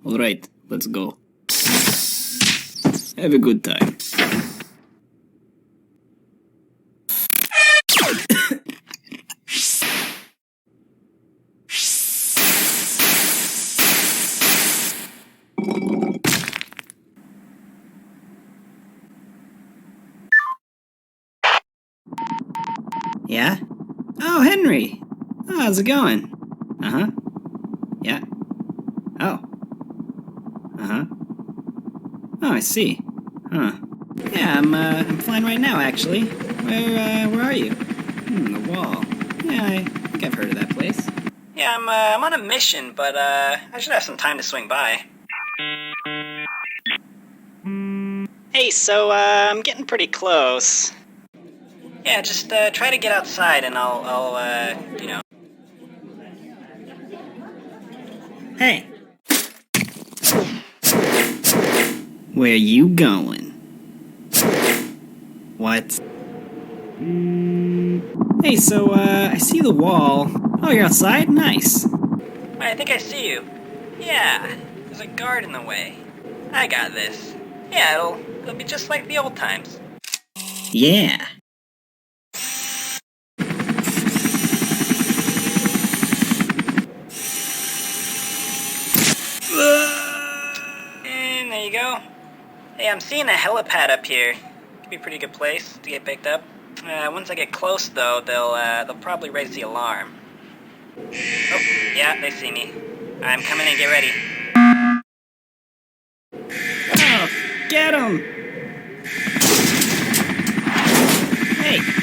Alright, let's go. Have a good time. Yeah? Oh, Henry! Oh, how's it going? Uh-huh. Yeah. Oh. Uh-huh. Oh, I see. Huh. Yeah, I'm flying right now, actually. Where are you? The wall. Yeah, I think I've heard of that place. Yeah, I'm on a mission, but, I should have some time to swing by. Hey, so, I'm getting pretty close. Yeah, just, try to get outside and I'll, you know. Hey! Where you going? What? Hey, so, I see the wall. Oh, you're outside? Nice. I think I see you. Yeah, there's a guard in the way. I got this. Yeah, it'll be just like the old times. Yeah. And there you go. Hey, I'm seeing a helipad up here. Could be a pretty good place to get picked up. Once I get close, though, they'll probably raise the alarm. Oh, yeah, they see me. I'm coming in. Get ready. Oh, get him! Hey.